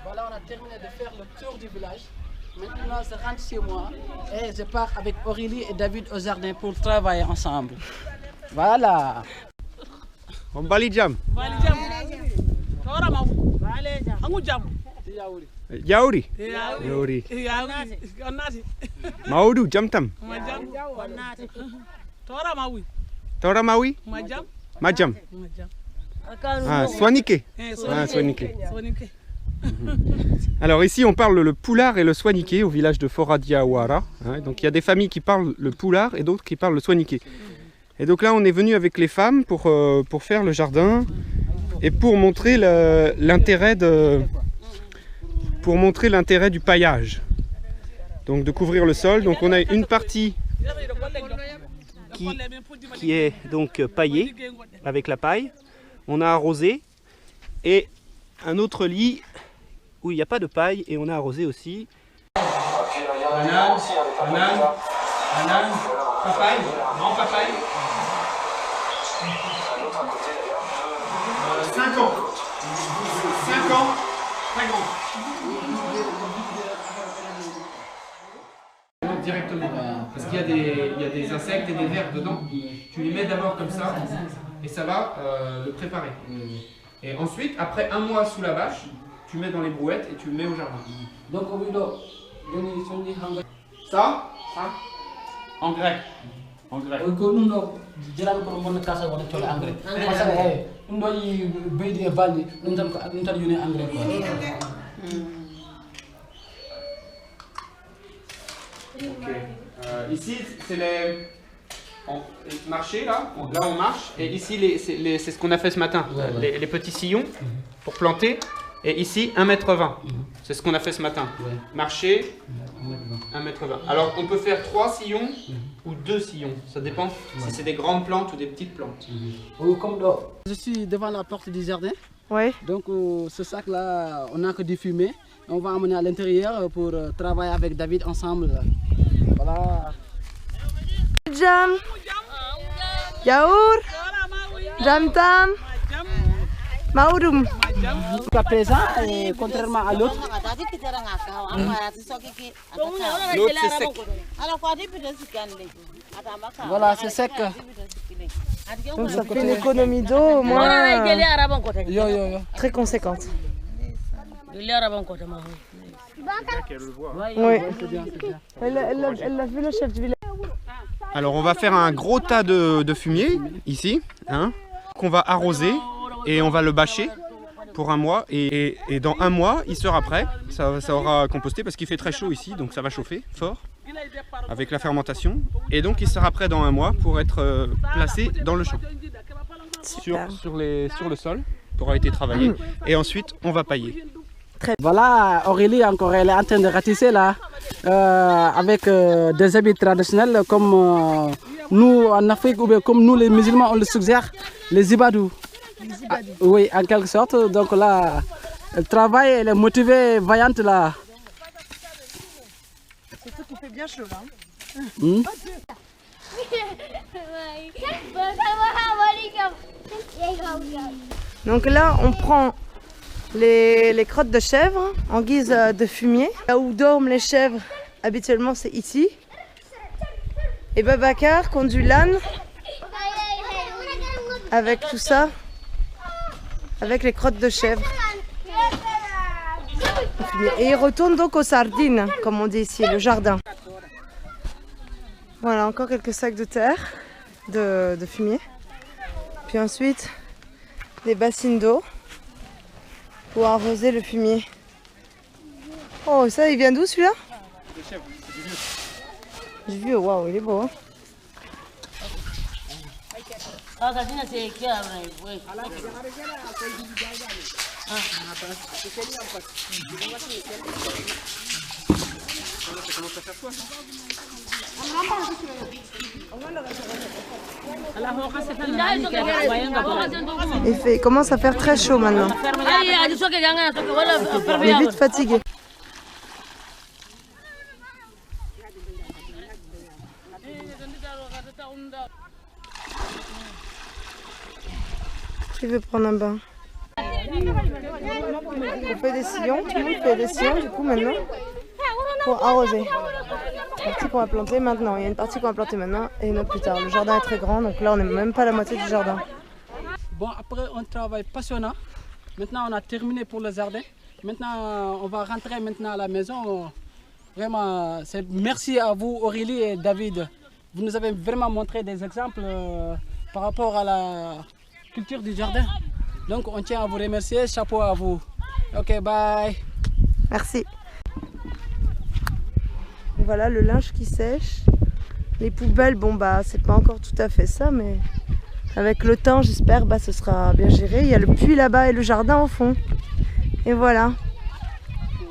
Voilà, on a terminé de faire le tour du village. Maintenant, je rentre chez moi et je pars avec Aurélie et David au jardin pour travailler ensemble. Voilà. On bali jam. Yaouri. Yaouri. Maoudou jam tam. Tora mawi. Majam. Ah, Soinike. Ah, Soinike. Alors ici on parle le poulard et le soiniké au village de Foradiawara. Donc il y a des familles qui parlent le poulard et d'autres qui parlent le soiniké. Et donc là on est venu avec les femmes pour faire le jardin et pour montrer l'intérêt du paillage. Donc de couvrir le sol. Donc on a une partie qui est donc paillée avec la paille. On a arrosé et un autre lit où il n'y a pas de paille et on a arrosé aussi. Banane, papaye, grand papaye. 5 ans. 5 ans, très grand. Directement, parce qu'il y a des insectes et des vers dedans. Tu les mets d'abord comme ça et ça va le préparer. Et ensuite, après un mois sous la bâche, tu mets dans les brouettes et tu le mets au jardin. Donc, ça, engrais. Engrais. Ici, c'est les marchés, là on marche, et ici, c'est ce qu'on a fait ce matin, les petits sillons pour planter, et ici, 1,20 m. C'est ce qu'on a fait ce matin. Marcher, 1,20 m. Alors, on peut faire 3 sillons ou 2 sillons, ça dépend si c'est des grandes plantes ou des petites plantes. Je suis devant la porte du jardin. Ouais. Donc, ce sac-là, on n'a que du fumier. On va emmener à l'intérieur pour travailler avec David ensemble. Voilà. Jam, Yaour, Jam Tam, Maoudoum. Jusqu'à présent, contrairement à l'autre, voilà, c'est sec. Donc ça fait une économie d'eau au moins très conséquente. Oui. Elle a vu le chef du village. Alors on va faire un gros tas de fumier ici, qu'on va arroser et on va le bâcher pour un mois. Et dans un mois, il sera prêt, ça aura composté parce qu'il fait très chaud ici, donc ça va chauffer fort avec la fermentation. Et donc il sera prêt dans un mois pour être placé dans le champ, sur le sol, pour avoir été travaillé. Et ensuite, on va pailler. Voilà, Aurélie encore, elle est en train de ratisser là, avec des habits traditionnels comme nous en Afrique, ou bien comme nous les musulmans, on le suggère, les ibadou. Oui, en quelque sorte. Donc là, elle travaille, elle est motivée, vaillante là. C'est tout qui fait bien chaud là. Donc là, on prend les crottes de chèvre en guise de fumier. Là où dorment les chèvres, habituellement, c'est ici. Et Babacar conduit l'âne avec tout ça, avec les crottes de chèvre. Et il retourne donc aux sardines, comme on dit ici, le jardin. Voilà, encore quelques sacs de terre, de fumier. Puis ensuite, des bassines d'eau pour arroser le fumier. Oh, ça, il vient d'où celui-là? J'ai vu, waouh, il est beau. Hein. Il commence à faire très chaud maintenant. Il est vite fatigué. Il veut prendre un bain. On fait des sillons, tout le monde fait des sillons du coup maintenant pour arroser. La partie qu'on va planter maintenant, il y a une partie qu'on va planter maintenant et une autre plus tard. Le jardin est très grand, donc là on n'est même pas à la moitié du jardin. Bon, après un travail passionnant. Maintenant on a terminé pour le jardin. Maintenant on va rentrer maintenant à la maison. Vraiment, merci à vous Aurélie et David. Vous nous avez vraiment montré des exemples par rapport à la culture du jardin. Donc on tient à vous remercier, chapeau à vous. Ok, bye. Merci. Voilà le linge qui sèche. Les poubelles, bon bah c'est pas encore tout à fait ça, mais avec le temps j'espère ce sera bien géré. Il y a le puits là-bas et le jardin au fond. Et voilà.